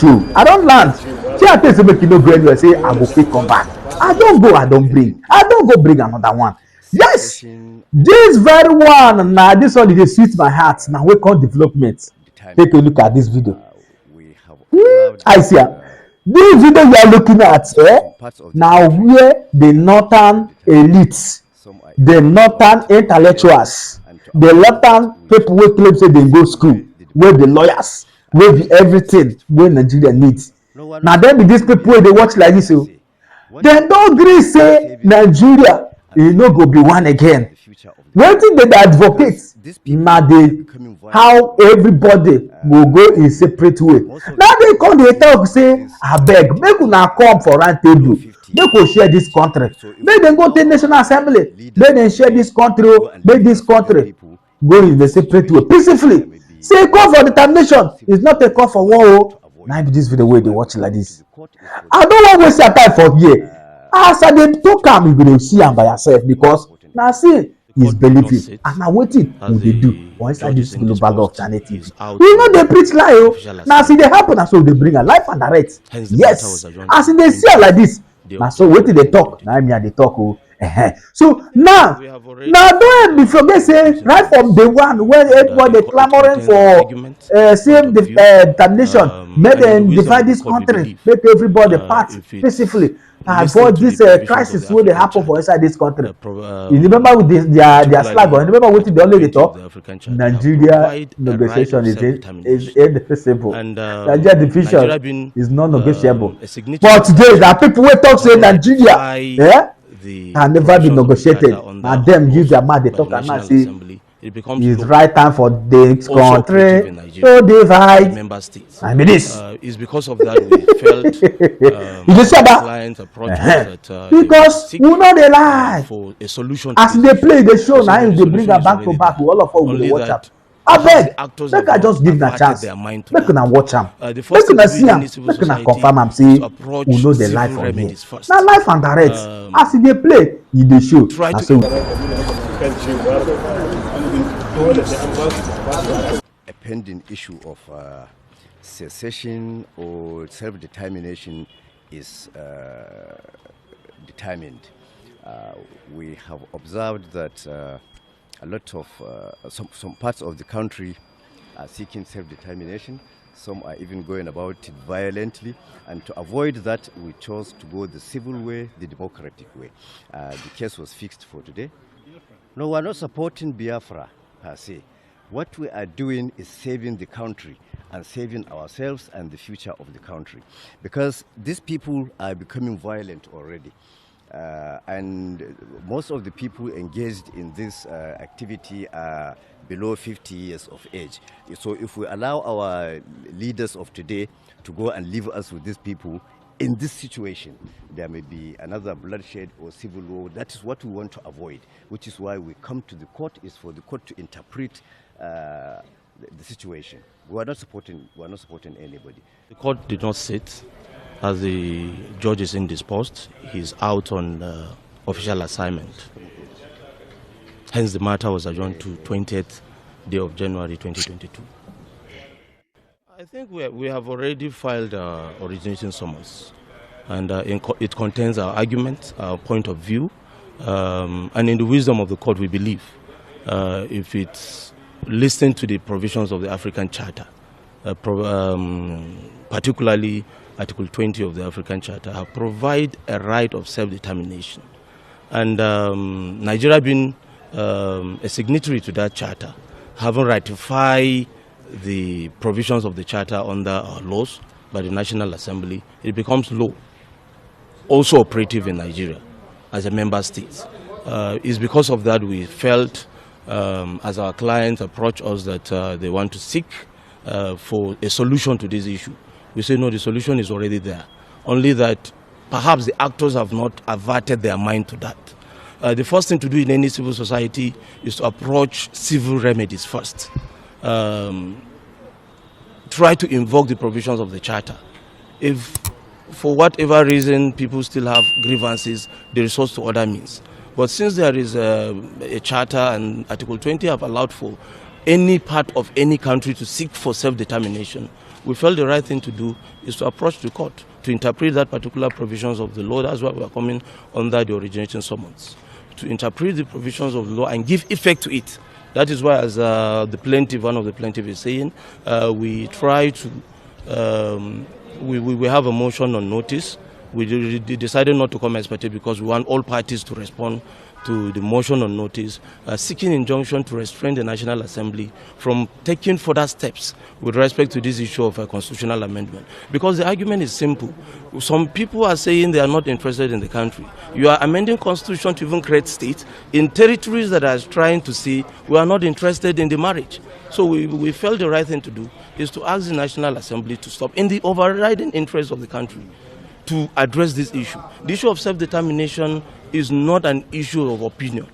show. I don't land. See, I tell you, make you no go anywhere. Say I go quick come back. I don't go. I don't bring. I don't go bring another one. Yes, this very one. Now this one dey sweet my heart. Now we call development. Take a look at this video. I see. This video you are looking at, now where the northern elites, the northern intellectuals, the northern people wey claim say they go school, where the lawyers, where the everything wey Nigeria needs. Now then be these people wey dey watch like this, so dem don gree say Nigeria e no go be one again. Wetin dem dey advocate na the how everybody go go in separate way. Now they come dey talk say abeg make una come for round table, make we share this country, make dem go take national assembly, make dem share this country o, make this country go in a separate way peacefully. Say call for determination is not a call for war o. Na be this video wey dey watch like this. I no wan waste your time for here. As I dey talk am, you go dey see am by yourself because na say is believing and na wetin we dey do for inside this global alternative. We no dey preach lie o. Na as e dey happen na so we dey bring am life and direct. Yes, as e dey see am like this, na so wetin dey talk na me I dey talk o. So now don't be forget say right from day one when everybody clamoring for same determination, make dem divide this country, make everybody part peacefully. Avoid this crisis wey dey happen for inside this country. You remember with their slogan, you remember wetin dey always dey talk? Nigeria negotiation is indefeasible. Nigeria division is non-negotiable. But today na people wey talk say Nigeria can never be negotiated. Na dem use their mouth dey talk am now say it's right time for this country to divide. Member states. I mean this. It's because of that we felt clients approached that because we no dey lie. For a solution. As they play the show, now they bring am back to back. All of us will watch am. Abeg, make I just give una chance. Make una watch am. Make una see am. Make una confirm am say we know the life for here. Na life and direct. As e dey play, e dey show. Na so. A pending issue of secession or self-determination is determined. We have observed that a lot of some parts of the country are seeking self-determination. Some are even going about it violently, and to avoid that, we chose to go the civil way, the democratic way. The case was fixed for today. No, we're not supporting Biafra per se. What we are doing is saving the country and saving ourselves and the future of the country, because these people are becoming violent already. And most of the people engaged in this activity are below 50 years of age. So if we allow our leaders of today to go and leave us with these people, in this situation, there may be another bloodshed or civil war. That is what we want to avoid, which is why we come to the court, is for the court to interpret the situation. We are not supporting anybody. The court did not sit. As the judge is indisposed, he's out on official assignment. Hence, the matter was adjourned to 20th day of January 2022. I think we have already filed originating summons, and it contains our argument, our point of view, and in the wisdom of the court, we believe if it's listened to the provisions of the African Charter, particularly Article 20 of the African Charter, provide a right of self-determination. And Nigeria being a signatory to that charter, having ratified the provisions of the charter under our laws by the National Assembly, it becomes law, also operative in Nigeria as a member state. It's because of that we felt, as our clients approach us, that they want to seek for a solution to this issue. We say no, the solution is already there. Only that perhaps the actors have not averted their mind to that. The first thing to do in any civil society is to approach civil remedies first. Try to invoke the provisions of the charter. If for whatever reason people still have grievances, they resort to other means. But since there is a charter and Article 20 have allowed for any part of any country to seek for self-determination, we felt the right thing to do is to approach the court to interpret that particular provisions of the law. That's why we are coming under the originating summons, to interpret the provisions of the law and give effect to it. That is why, as the plaintiff, one of the plaintiffs is saying, we try to, we have a motion on notice. We decided not to come expected because we want all parties to respond to the motion on notice, seeking injunction to restrain the National Assembly from taking further steps with respect to this issue of a constitutional amendment. Because the argument is simple. Some people are saying they are not interested in the country. You are amending constitution to even create states in territories that are trying to say we are not interested in the marriage. So we felt the right thing to do is to ask the National Assembly to stop in the overriding interest of the country to address this issue. The issue of self-determination is not an issue of opinion.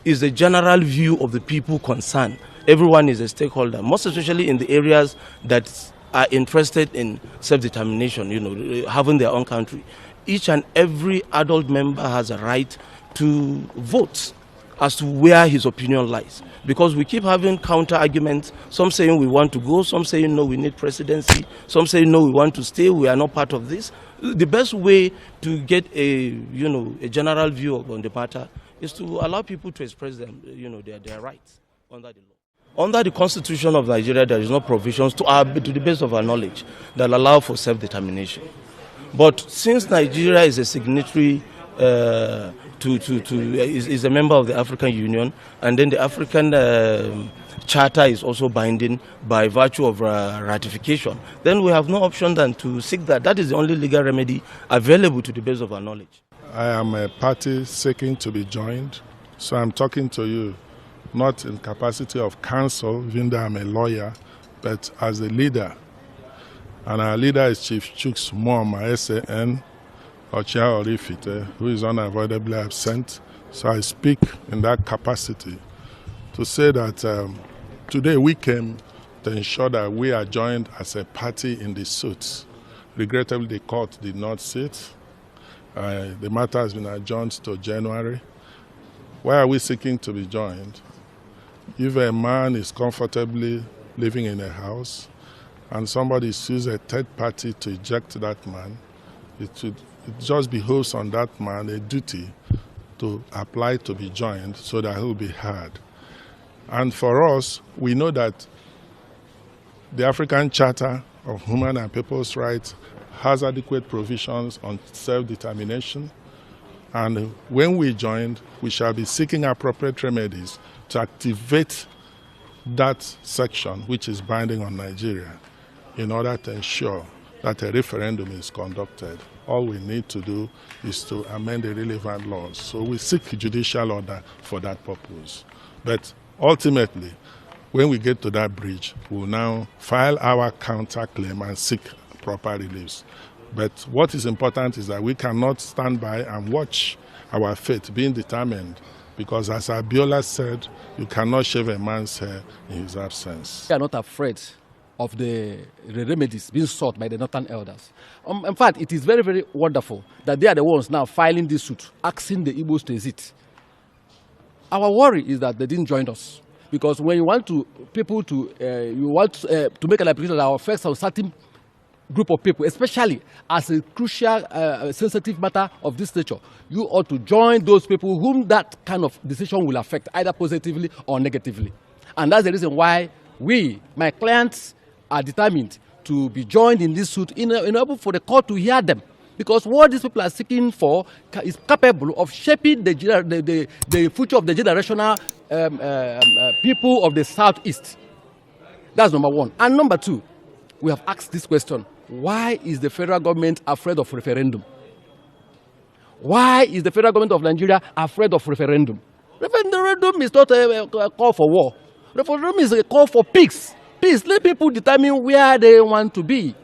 It's the general view of the people concerned. Everyone is a stakeholder, most especially in the areas that are interested in self-determination, you know, having their own country. Each and every adult member has a right to vote as to where his opinion lies. Because we keep having counter arguments, some saying we want to go, some saying no, we need presidency, some saying no, we want to stay, we are not part of this. The best way to get a general view on the matter is to allow people to express them, their rights under the law. Under the Constitution of Nigeria, there is no provisions to the best of our knowledge that allow for self-determination. But since Nigeria is a signatory is a member of the African Union, and then the African Charter is also binding by virtue of ratification, then we have no option than to seek that. That is the only legal remedy available to the best of our knowledge. I am a party seeking to be joined, so I'm talking to you not in capacity of counsel, even though I'm a lawyer, but as a leader. And our leader is Chief Chuks Muama, SAN, Ochia Orifite, who is unavoidably absent. So I speak in that capacity to say that today we came to ensure that we are joined as a party in the suit. Regrettably, the court did not sit. The matter has been adjourned to January. Why are we seeking to be joined? If a man is comfortably living in a house and somebody sues a third party to eject that man, it just behoves on that man a duty to apply to be joined so that he will be heard. And for us, we know that the African Charter of Human and People's Rights has adequate provisions on self-determination. And when we joined, we shall be seeking appropriate remedies to activate that section which is binding on Nigeria in order to ensure that a referendum is conducted. All we need to do is to amend the relevant laws. So we seek judicial order for that purpose. But ultimately, when we get to that bridge, we'll now file our counterclaim and seek proper reliefs. But what is important is that we cannot stand by and watch our fate being determined, because as Abiola said, you cannot shave a man's hair in his absence. We are not afraid of the remedies being sought by the Northern elders. In fact, it is very, very wonderful that they are the ones now filing this suit, asking the Igbos to exit. Our worry is that they didn't join us, because when you want to to make an application that affects a certain group of people, especially as a crucial, sensitive matter of this nature, you ought to join those people whom that kind of decision will affect, either positively or negatively. And that's the reason why my clients, are determined to be joined in this suit in order for the court to hear them. Because what these people are seeking for is capable of shaping the future of the generational people of the Southeast. That's number one. And number two, we have asked this question: why is the federal government afraid of referendum? Why is the federal government of Nigeria afraid of referendum? Referendum is not a call for war. Referendum is a call for peace. Peace. Let people determine where they want to be.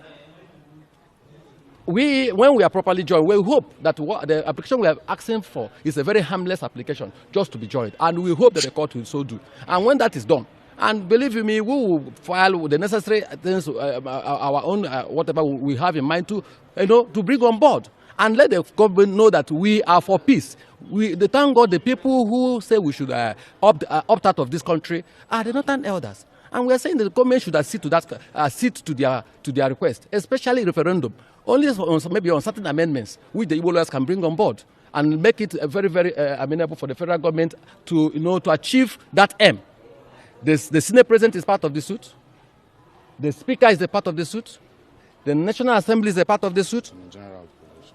When we are properly joined, we hope that the application we are asking for is a very harmless application, just to be joined. And we hope that the court will so do. And when that is done, and believe you me, we will file the necessary things, our own, whatever we have in mind to bring on board. And let the government know that we are for peace. Thank God the people who say we should opt out of this country are the Northern elders. And we are saying that the government should accede to that, to their request, especially referendum, only maybe on certain amendments which the Igbo lawyers can bring on board and make it very, very amenable for the federal government to, to achieve that aim. The Senate President is part of the suit. The Speaker is a part of the suit. The National Assembly is a part of the suit.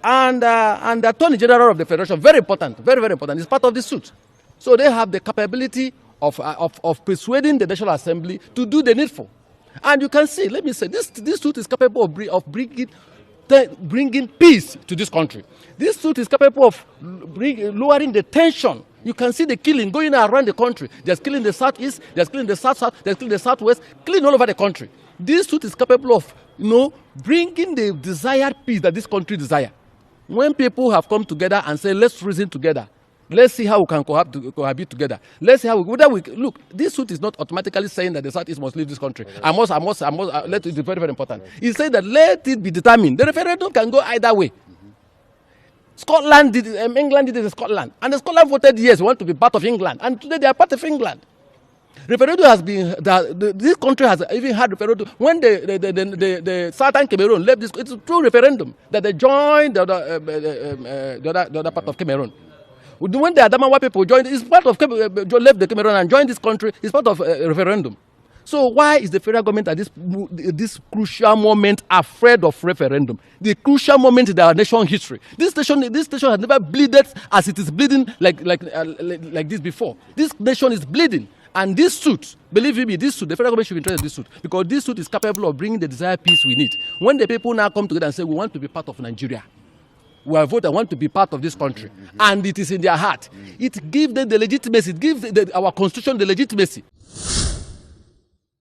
And the Attorney General of the Federation, very important, very, very important, is part of the suit. So they have the capability of persuading the National Assembly to do the needful. And you can see, let me say, this suit is capable of bringing peace to this country. This suit is capable of lowering the tension. You can see the killing going around the country. There's killing the southeast, there's killing the south, there's killing the southwest, killing all over the country. This suit is capable of, bringing the desired peace that this country desires. When people have come together and say, let's reason together, let's see how we can cohabit together. Let's see how look. This suit is not automatically saying that the Southeast must leave this country. I must. Let it be very, very important. It says that let it be determined. The referendum can go either way. Scotland did it, England did it in Scotland, and the Scotland voted yes, we want to be part of England, and today they are part of England. Referendum has been this country has even had referendum when the Southern Cameroon left this. It's through referendum that they joined the other part of Cameroon. When the Adamawa people joined, it's part of left the Cameroon and joined this country. It's part of referendum. So why is the federal government at this crucial moment afraid of referendum? The crucial moment in our nation's history. This nation has never bleeded as it is bleeding like this before. This nation is bleeding. And this suit, believe me, the federal government should be interested in this suit because this suit is capable of bringing the desired peace we need. When the people now come together and say, we want to be part of Nigeria, we are voting, want to be part of this country, and it is in their heart, it gives them the legitimacy, it gives our constitution the legitimacy.